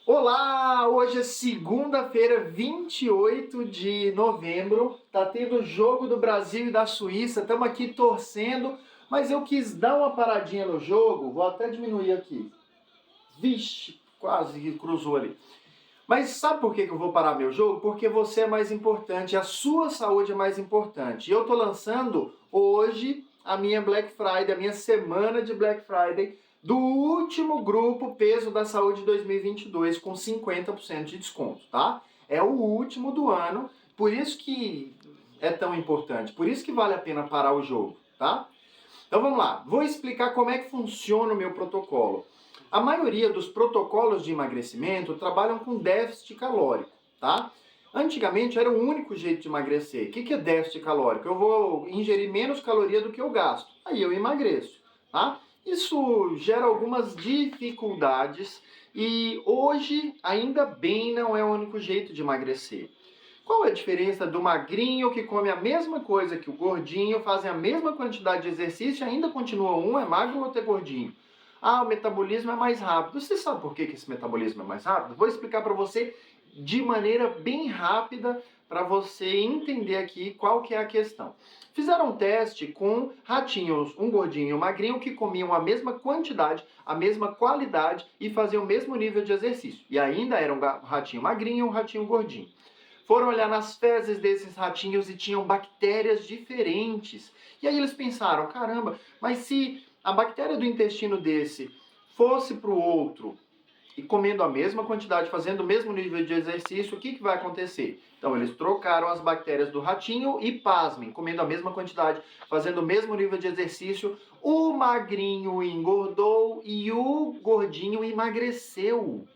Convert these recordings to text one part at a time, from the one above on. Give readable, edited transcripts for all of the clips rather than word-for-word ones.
Olá! Hoje é segunda-feira, 28 de novembro. Tá tendo jogo do Brasil e da Suíça. Estamos aqui torcendo, mas eu quis dar uma paradinha no jogo. Vou até diminuir aqui. Vixe, quase que cruzou ali. Mas sabe por que eu vou parar meu jogo? Porque você é mais importante, a sua saúde é mais importante. E eu tô lançando hoje a minha Black Friday, a minha semana de Black Friday do último grupo Peso da Saúde 2022 com 50% de desconto, tá? É o último do ano, por isso que é tão importante, por isso que vale a pena parar o jogo, tá? Então vamos lá, vou explicar como é que funciona o meu protocolo. A maioria dos protocolos de emagrecimento trabalham com déficit calórico, tá? Antigamente era o único jeito de emagrecer. O que é déficit calórico? Eu vou ingerir menos caloria do que eu gasto, aí eu emagreço, tá? Isso gera algumas dificuldades e hoje, ainda bem, não é o único jeito de emagrecer. Qual é a diferença do magrinho que come a mesma coisa que o gordinho, fazem a mesma quantidade de exercício e ainda continua um é magro ou outro é gordinho? Ah, o metabolismo é mais rápido. Você sabe por que esse metabolismo é mais rápido? Vou explicar para você de maneira bem rápida para você entender aqui qual que é a questão. Fizeram um teste com ratinhos, um gordinho e um magrinho, que comiam a mesma quantidade, a mesma qualidade e faziam o mesmo nível de exercício. E ainda era um ratinho magrinho e um ratinho gordinho. Foram olhar nas fezes desses ratinhos e tinham bactérias diferentes. E aí eles pensaram, caramba, mas se a bactéria do intestino desse fosse para o outro e comendo a mesma quantidade, fazendo o mesmo nível de exercício, o que vai acontecer? Então eles trocaram as bactérias do ratinho e, pasmem, comendo a mesma quantidade, fazendo o mesmo nível de exercício, o magrinho engordou e o gordinho emagreceu.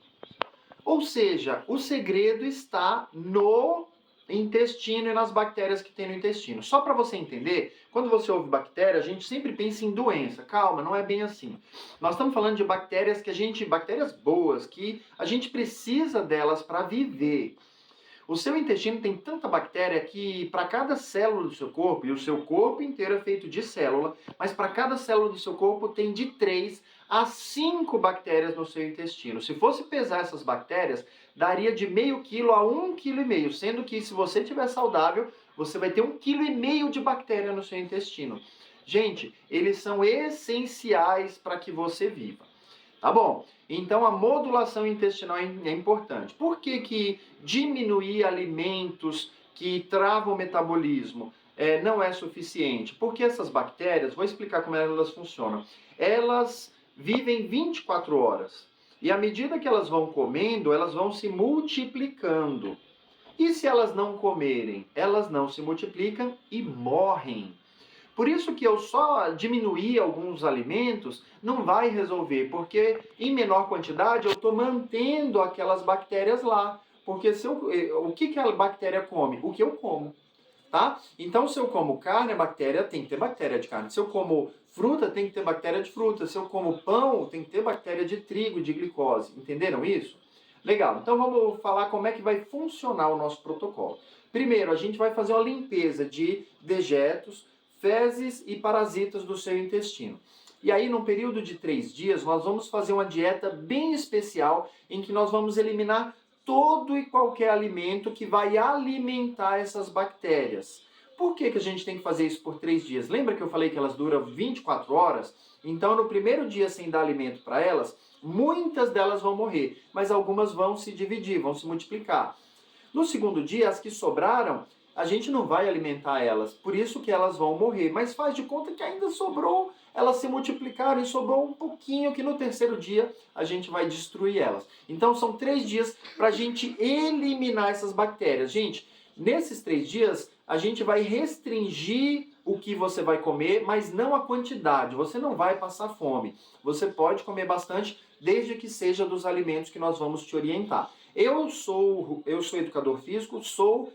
Ou seja, o segredo está no intestino e nas bactérias que tem no intestino. Só para você entender, quando você ouve bactéria, a gente sempre pensa em doença. Calma, não é bem assim. Nós estamos falando de bactérias bactérias boas, que a gente precisa delas para viver. O seu intestino tem tanta bactéria que para cada célula do seu corpo, e o seu corpo inteiro é feito de célula, mas para cada célula do seu corpo tem de 3 a 5 bactérias no seu intestino. Se fosse pesar essas bactérias, daria de meio quilo a 1,5 kg, sendo que se você estiver saudável, você vai ter 1,5 kg de bactéria no seu intestino. Gente, eles são essenciais para que você viva. Tá bom? Então a modulação intestinal é importante. Por que diminuir alimentos que travam o metabolismo não é suficiente? Porque essas bactérias, vou explicar como elas funcionam. Elas vivem 24 horas. E à medida que elas vão comendo, elas vão se multiplicando. E se elas não comerem, elas não se multiplicam e morrem. Por isso que eu só diminuir alguns alimentos não vai resolver, porque em menor quantidade eu estou mantendo aquelas bactérias lá. Porque o que a bactéria come? O que eu como. Tá? Então, se eu como carne, a bactéria tem que ter bactéria de carne. Se eu como fruta, tem que ter bactéria de fruta. Se eu como pão, tem que ter bactéria de trigo, de glicose. Entenderam isso? Legal. Então, vamos falar como é que vai funcionar o nosso protocolo. Primeiro, a gente vai fazer uma limpeza de dejetos, fezes e parasitas do seu intestino. E aí, num período de 3 dias, nós vamos fazer uma dieta bem especial em que nós vamos eliminar todo e qualquer alimento que vai alimentar essas bactérias. Por que a gente tem que fazer isso por 3 dias? Lembra que eu falei que elas duram 24 horas? Então, no primeiro dia sem dar alimento para elas, muitas delas vão morrer, mas algumas vão se dividir, vão se multiplicar. No segundo dia, as que sobraram, a gente não vai alimentar elas, por isso que elas vão morrer. Mas faz de conta que ainda sobrou, elas se multiplicaram e sobrou um pouquinho que no terceiro dia a gente vai destruir elas. Então são 3 dias para a gente eliminar essas bactérias. Gente, nesses 3 dias a gente vai restringir o que você vai comer, mas não a quantidade. Você não vai passar fome. Você pode comer bastante, desde que seja dos alimentos que nós vamos te orientar. Eu sou educador físico, sou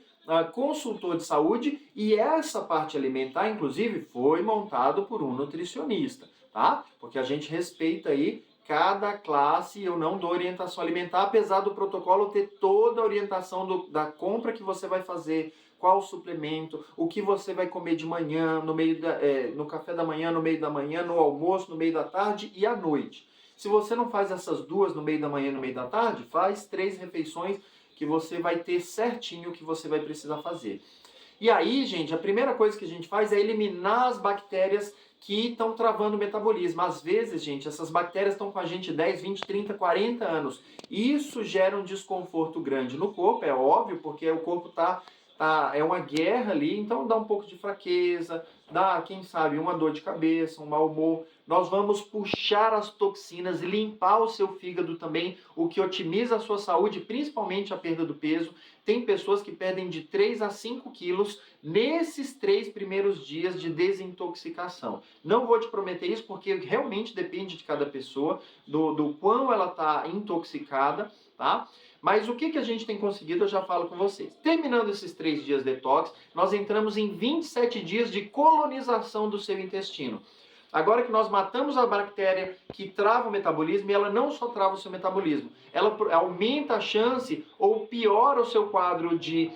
consultor de saúde e essa parte alimentar, inclusive, foi montado por um nutricionista, tá? Porque a gente respeita aí cada classe, eu não dou orientação alimentar, apesar do protocolo ter toda a orientação da compra que você vai fazer, qual o suplemento, o que você vai comer de manhã, no café da manhã, no meio da manhã, no almoço, no meio da tarde e à noite. Se você não faz essas 2 no meio da manhã e no meio da tarde, faz 3 refeições que você vai ter certinho o que você vai precisar fazer. E aí, gente, a primeira coisa que a gente faz é eliminar as bactérias que estão travando o metabolismo. Às vezes, gente, essas bactérias estão com a gente 10, 20, 30, 40 anos. E isso gera um desconforto grande no corpo, é óbvio, porque o corpo é uma guerra ali, então dá um pouco de fraqueza, dá, quem sabe, uma dor de cabeça, um mau humor. Nós vamos puxar as toxinas e limpar o seu fígado também, o que otimiza a sua saúde, principalmente a perda do peso. Tem pessoas que perdem de 3 a 5 quilos nesses 3 primeiros dias de desintoxicação. Não vou te prometer isso porque realmente depende de cada pessoa, do quão ela está intoxicada, tá? Mas o que a gente tem conseguido, eu já falo com vocês. Terminando esses 3 dias detox, nós entramos em 27 dias de colonização do seu intestino. Agora que nós matamos a bactéria que trava o metabolismo, e ela não só trava o seu metabolismo, ela aumenta a chance ou piora o seu quadro de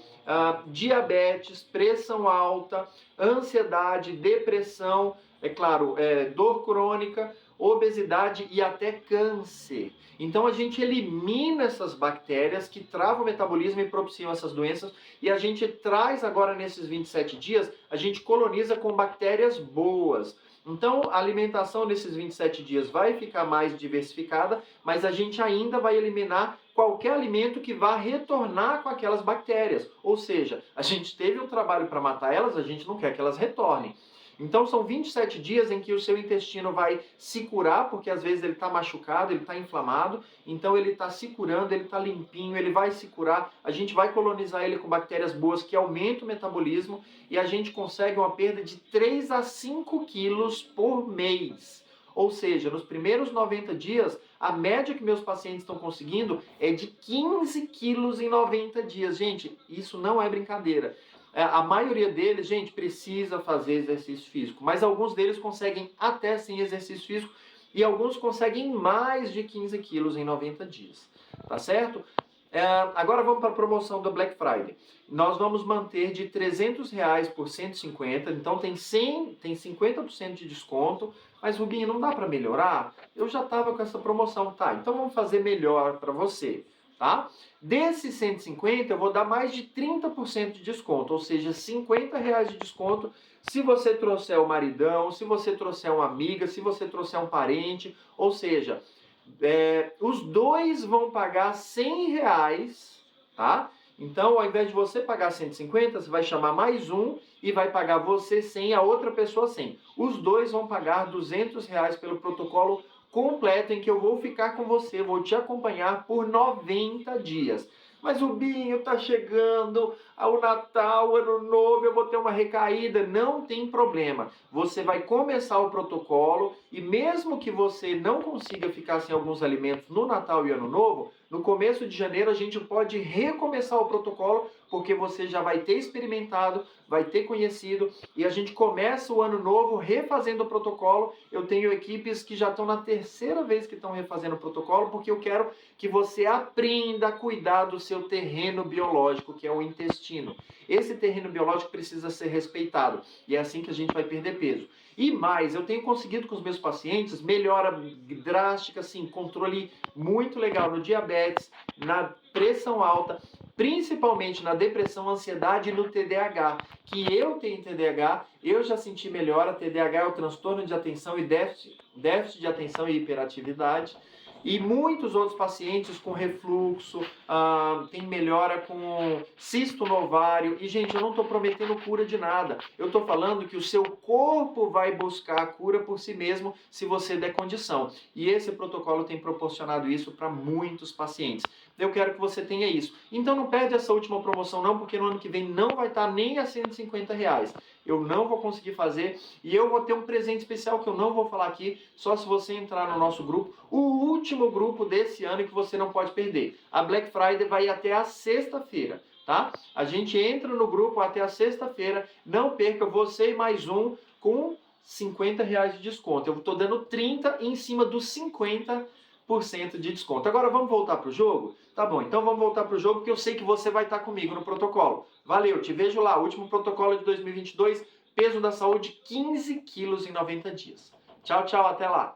diabetes, pressão alta, ansiedade, depressão, é claro, dor crônica, obesidade e até câncer. Então a gente elimina essas bactérias que travam o metabolismo e propiciam essas doenças e a gente traz agora nesses 27 dias, a gente coloniza com bactérias boas. Então, a alimentação nesses 27 dias vai ficar mais diversificada, mas a gente ainda vai eliminar qualquer alimento que vá retornar com aquelas bactérias. Ou seja, a gente teve um trabalho para matar elas, a gente não quer que elas retornem. Então são 27 dias em que o seu intestino vai se curar, porque às vezes ele está machucado, ele está inflamado, então ele está se curando, ele está limpinho, ele vai se curar, a gente vai colonizar ele com bactérias boas que aumentam o metabolismo e a gente consegue uma perda de 3 a 5 quilos por mês. Ou seja, nos primeiros 90 dias, a média que meus pacientes estão conseguindo é de 15 quilos em 90 dias. Gente, isso não é brincadeira. A maioria deles, gente, precisa fazer exercício físico, mas alguns deles conseguem até sem exercício físico e alguns conseguem mais de 15 quilos em 90 dias, tá certo? Agora vamos para a promoção da Black Friday. Nós vamos manter de R$300 por 150, então tem 50% de desconto, mas Rubinho, não dá para melhorar? Eu já estava com essa promoção, tá? Então vamos fazer melhor para você. Tá? Desses 150, eu vou dar mais de 30% de desconto, ou seja, R$50 de desconto se você trouxer o maridão, se você trouxer uma amiga, se você trouxer um parente, ou seja, os dois vão pagar R$100, tá? Então, ao invés de você pagar 150, você vai chamar mais um e vai pagar você 100 e a outra pessoa 100. Os dois vão pagar R$200 pelo protocolo completo em que eu vou ficar com você, vou te acompanhar por 90 dias. Mas o Binho tá chegando, ao Natal, Ano Novo, eu vou ter uma recaída. Não tem problema. Você vai começar o protocolo e mesmo que você não consiga ficar sem alguns alimentos no Natal e Ano Novo, no começo de janeiro a gente pode recomeçar o protocolo porque você já vai ter experimentado, vai ter conhecido e a gente começa o ano novo refazendo o protocolo. Eu tenho equipes que já estão na 3ª vez que estão refazendo o protocolo porque eu quero que você aprenda a cuidar do seu terreno biológico, que é o intestino. Esse terreno biológico precisa ser respeitado e é assim que a gente vai perder peso. E mais, eu tenho conseguido com os meus pacientes melhora drástica, assim, controle muito legal no diabetes, na pressão alta, principalmente na depressão, ansiedade e no TDAH. Que eu tenho TDAH, eu já senti melhora. TDAH é o transtorno de atenção e déficit de atenção e hiperatividade. E muitos outros pacientes com refluxo, tem melhora com cisto no ovário. E, gente, eu não estou prometendo cura de nada. Eu estou falando que o seu corpo vai buscar a cura por si mesmo se você der condição. E esse protocolo tem proporcionado isso para muitos pacientes. Eu quero que você tenha isso. Então não perde essa última promoção não, porque no ano que vem não vai estar nem a R$150. Eu não vou conseguir fazer e eu vou ter um presente especial que eu não vou falar aqui, só se você entrar no nosso grupo, o último grupo desse ano que você não pode perder. A Black Friday vai até a sexta-feira, tá? A gente entra no grupo até a sexta-feira, não perca, você e mais um com R$50 de desconto. Eu estou dando 30 em cima dos 50% de desconto. Agora vamos voltar para o jogo? Tá bom, então vamos voltar para o jogo porque eu sei que você vai estar comigo no protocolo. Valeu, te vejo lá. Último protocolo de 2022, peso da saúde 15 quilos em 90 dias. Tchau, tchau, até lá.